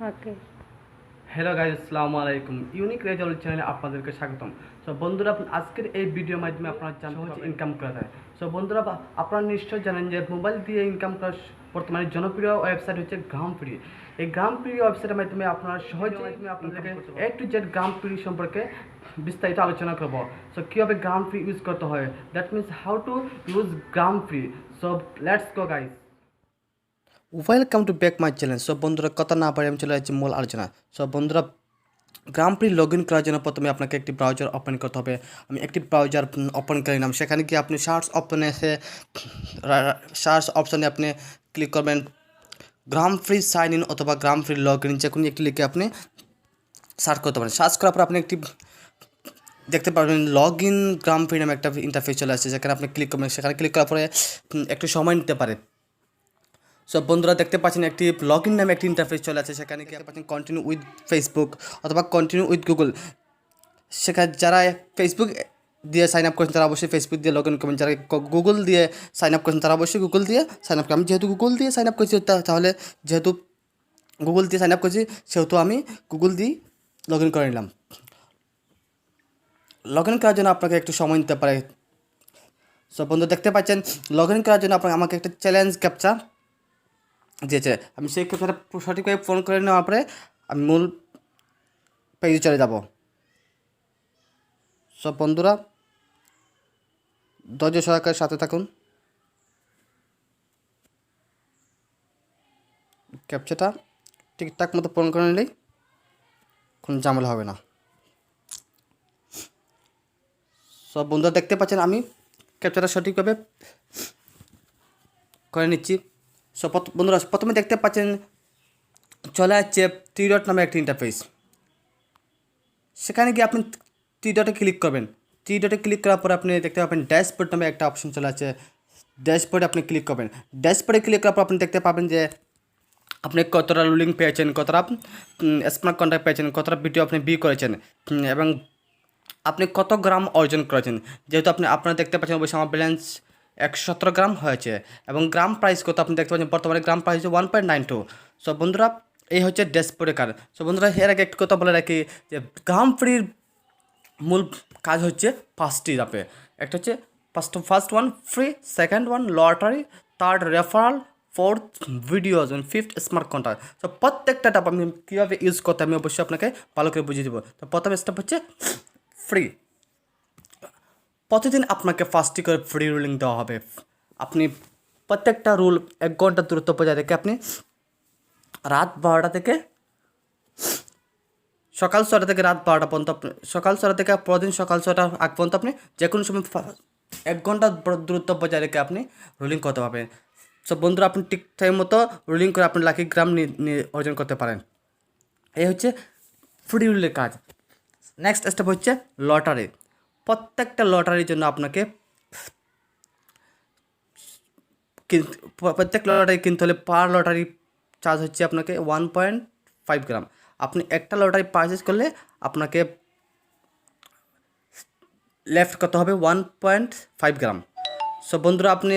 ওকে। Hello guys, আসসালামু আলাইকুম। Unique result চ্যানেলে আপনাদেরকে স্বাগতম। সো বন্ধুরা, আজকের এই ভিডিওর মাধ্যমে আপনারা জানতে পারবেন ইনকাম করা যায়। সো বন্ধুরা, আপনারা নিশ্চয়ই জানেন যে মোবাইল দিয়ে ইনকাম করার বর্তমানে জনপ্রিয় ওয়েবসাইট হচ্ছে গ্রামফ্রি। এই গ্রামফ্রি ওয়েবসাইটের মাধ্যমে আপনারা সহজেই আপনাদেরকে এ টু জেড গ্রামফ্রি সম্পর্কে বিস্তারিত আলোচনা করব। সো কীভাবে গ্রামফ্রি ইউজ করতে হয়, that means how to use gramfree. So let's go guys. Welcome to back my channel. সব বন্ধুরা, কথা না পারে আমি চলে যাচ্ছি মূল আলোচনা। সব বন্ধুরা, গ্রামফ্রি লগ ইন করার জন্য প্রথমে আপনাকে একটি ব্রাউজার ওপেন করতে হবে। আমি একটি ব্রাউজার ওপেন করে নিলাম। সেখানে গিয়ে আপনি সার্চ অপশনে আপনি ক্লিক করবেন গ্রামফ্রি সাইন ইন অথবা গ্রামফ্রি লগ ইন, যে কোনো একটি লিখে আপনি সার্চ করতে পারেন। সার্চ করার পর আপনি একটি দেখতে পারবেন লগ ইন গ্রামফ্রি নামে একটা ইন্টারফেস চলে আসছে, যেখানে আপনি ক্লিক করবেন। সেখানে ক্লিক করার পরে একটু সময় নিতে পারে। সব বন্ধুরা, দেখতে পাচ্ছেন একটি লগ ইন নামে একটি ইন্টারফেস চলে আছে। সেখানে কি পাচ্ছেন কন্টিনিউ উইথ ফেসবুক অথবা কন্টিনিউ উইথ গুগল। সেখানে যারা ফেসবুক দিয়ে সাইন আপ করেছেন তারা অবশ্যই ফেসবুক দিয়ে লগ ইন করবেন। যারা গুগল দিয়ে সাইন আপ করেছেন তারা অবশ্যই গুগল দিয়ে সাইন আপ করবেন। আমি যেহেতু গুগল দিয়ে সাইন আপ করেছি, তাহলে যেহেতু গুগল দিয়ে সাইন আপ করেছি সেহেতু আমি গুগল দিয়ে লগ ইন করে নিলাম। লগ ইন করার জন্য আপনাকে একটু সময় নিতে পারে। সব বন্ধু, দেখতে পাচ্ছেন লগ ইন করার জন্য আমাকে একটা চ্যালেঞ্জ ক্যাপচা দিয়েছে। আমি সেই ক্যাপচাটা সঠিকভাবে ফোন করে নেওয়ার পরে আমি মূল পেজে চলে যাব। সব বন্ধুরা, ধৈর্য সহকারে সাথে থাকুন। ক্যাপচাটা ঠিকঠাক মতো পূরণ করে নিলেই কোনো ঝামেলা হবে না। সব বন্ধুরা, দেখতে পাচ্ছেন আমি ক্যাপচাটা সঠিকভাবে করে নিচ্ছি। সব বন্ধুরা, প্রথমে দেখতে পাচ্ছেন চলে আসছে থ্রি ডট নামে একটি ইন্টারফেস। সেখানে গিয়ে আপনি থ্রি ডটে ক্লিক করবেন। থ্রি ডটে ক্লিক করার পর আপনি দেখতে পাবেন ড্যাশবোর্ড নামে একটা অপশন চলে আছে। ড্যাশবোর্ডে আপনি ক্লিক করবেন। ড্যাশবোর্ডে ক্লিক করার পর আপনি দেখতে পাবেন যে আপনি কতটা রুলিং পেয়েছেন, কতটা স্মার্ট কন্ট্রাক্ট পেয়েছেন, কতটা ভিডিও আপনি করেছেন, এবং আপনি কত গ্রাম অর্জন করেছেন। যেহেতু আপনারা দেখতে পাচ্ছেন অবশ্যই আমার ব্যালেন্স 117 গ্রাম হয়েছে, এবং গ্রাম প্রাইস কত আপনি দেখতে পাচ্ছেন বর্তমানে গ্রাম প্রাইস হচ্ছে 1.92। সো বন্ধুরা, এই হচ্ছে ড্যাশবোর্ডের কাজ। সো বন্ধুরা, এর আগে একটু কথা বলে রাখি যে গ্রামফ্রির মূল কাজ হচ্ছে 5টি ধাপে। একটা হচ্ছে first one free, second one lottery, third referral, fourth videos, এবং ফিফথ স্মার্ট কন্ট্রাক্ট। তো প্রত্যেকটা ধাপ আমি কীভাবে ইউজ করতে আমি অবশ্যই আপনাকে ভালো করে বুঝিয়ে দেবো। তো প্রথম স্টেপ হচ্ছে ফ্রি। প্রতিদিন আপনাকে 5টি করে ফ্রি রুলিং দেওয়া হবে। আপনি প্রত্যেকটা রুল 1 ঘন্টা দূরত্ব বজায় রেখে আপনি রাত 12টা থেকে সকাল 6টা থেকে রাত 12টা পর্যন্ত, সকাল 6টা থেকে পরদিন সকাল 6টা আগ পর্যন্ত আপনি যে কোনো সময় 1 ঘন্টা দূরত্ব বজায় রেখে আপনি রুলিং করতে পারবেন। সব বন্ধুরা, আপনি ঠিক টাইম মতো রুলিং করে আপনি লাকি গ্রাম অর্জন করতে পারেন। এই হচ্ছে ফ্রি রুলের কাজ। নেক্সট স্টেপ হচ্ছে লটারি। প্রত্যেকটা লটারির জন্য আপনাকে প্রত্যেক লটারি কিনতে হলে পার লটারি চার্জ হচ্ছে আপনাকে 1.5 গ্রাম। আপনি একটা লটারি পারচেস করলে আপনাকে লেফট করতে হবে 1.5 গ্রাম। সো বন্ধুরা, আপনি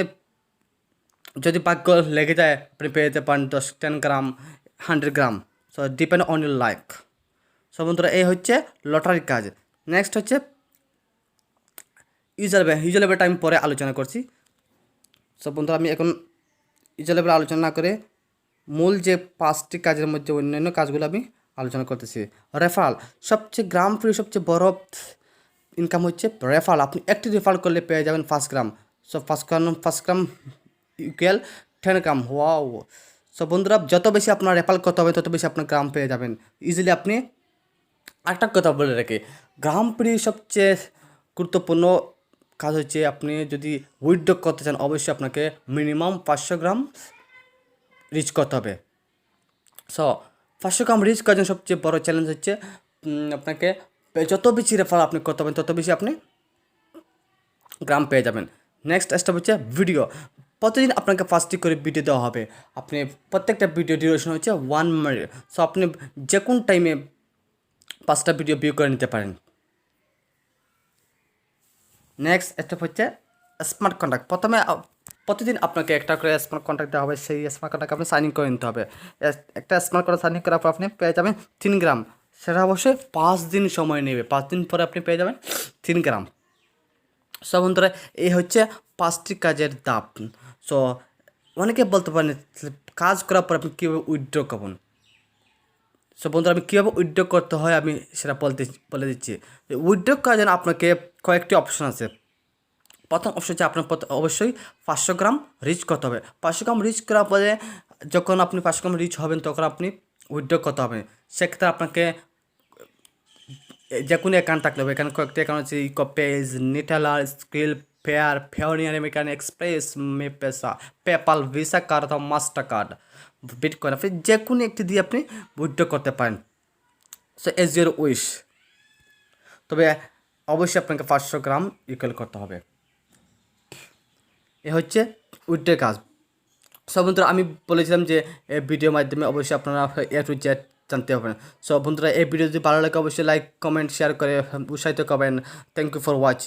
যদি ভাগ্য লেগে যায় আপনি পেয়ে যেতে পারেন 10 gram, 100 gram. So depend on your like. So বন্ধুরা, এই হচ্ছে লটারির কাজ। নেক্সট হচ্ছে ইউজার লেভেলটা আমি পরে আলোচনা করছি। সো বন্ধুরা, আমি এখন ইউজার লেভেল আলোচনা না করে মূল যে 5টি কাজের মধ্যে অন্যান্য কাজগুলো আমি আলোচনা করতেছি। রেফারাল, সবচেয়ে গ্রামফ্রি সবচেয়ে বড় ইনকাম হচ্ছে রেফারাল। আপনি একটি রেফার করলে পেয়ে যাবেন 5 গ্রাম। সো 5 গ্রাম ইকুয়াল 10 গ্রাম। ওয়াও! সো বন্ধুরা, যত বেশি আপনার রেফার করতে হবে তত বেশি আপনার গ্রাম পেয়ে যাবেন ইজিলি। আপনি একটা কথা বলে রাখি, গ্রামফ্রি সবচেয়ে গুরুত্বপূর্ণ কাজ হচ্ছে আপনি যদি উইথড্র করতে চান অবশ্যই আপনাকে মিনিমাম 500 গ্রাম রিচ করতে হবে। সো 500 গ্রাম রিচ করার জন্য সবচেয়ে বড় চ্যালেঞ্জ হচ্ছে আপনাকে যত বেশি রেফার আপনি করতে পারেন তত বেশি আপনি গ্রাম পেয়ে যাবেন। নেক্সট স্টেপ হচ্ছে ভিডিও। প্রতিদিন আপনাকে 5টি করে ভিডিও দেওয়া হবে। আপনি প্রত্যেকটা ভিডিও ডিউরেশন হচ্ছে 1 মিনিট। সো আপনি যে কোন টাইমে 5টা ভিডিও ভিউ করে নিতে পারেন। নেক্সট স্টেপ হচ্ছে স্মার্ট কন্ট্রাক্ট। প্রথমে প্রতিদিন আপনাকে একটা করে স্মার্ট কন্ট্রাক্ট দেওয়া হবে, সেই স্মার্ট কন্ট্রাক্ট আপনি সাইন ইন করে নিতে হবে। একটা স্মার্ট কন্ট্রাক্ট সাইন ইন করার পর আপনি পেয়ে যাবেন 3 গ্রাম। সেটা অবশ্যই 5 দিন সময় নেবে, 5 দিন পরে আপনি পেয়ে যাবেন 3 গ্রাম। সো বন্ধুরা এই হচ্ছে 5টি কাজের ধাপ। সো অনেকে বলতে পারেন কাজ করার পর আপনি কীভাবে উইথড্র করবেন। সো বন্ধুরা আমি কীভাবে উইথড্র করতে হয় আমি সেটা বলে দিচ্ছি। উইথড্র করার জন্য আপনাকে কয়েকটি অপশন আছে। প্রথম অপশন হচ্ছে আপনার অবশ্যই 500 গ্রাম রিচ করতে হবে। 500 গ্রাম রিচ করার পরে যখন আপনি 500 গ্রাম রিচ হবেন তখন আপনি উইথড্র করতে হবে। সেক্ষেত্রে আপনাকে যে কোনো অ্যাকাউন্ট থাকলে হবে। এখানে কয়েকটি অ্যাকাউন্ট আছে, ইকোপেজ, নিটালার, স্কিল, ফেয়ার, Payoneer, American Express, M-Pesa, PayPal, visa card অথবা মাস্টার কার্ড, বিটকয়েন, আপনি যে কোনো একটি দিয়ে আপনি উইথড্র করতে পারেন। So as your wish. তবে অবশ্যই আপনাকে 500 গ্রাম ইকুয়াল করতে হবে। এ হচ্ছে উইথড্রের কাজ। সব বন্ধুরা আমি বলেছিলাম যে এই ভিডিওর মাধ্যমে অবশ্যই আপনারা এ টু জেড জানতে পারবেন। সব বন্ধুরা এই ভিডিও যদি ভালো লাগে অবশ্যই লাইক, কমেন্ট, শেয়ার করে উৎসাহিত করবেন। Thank you for watching.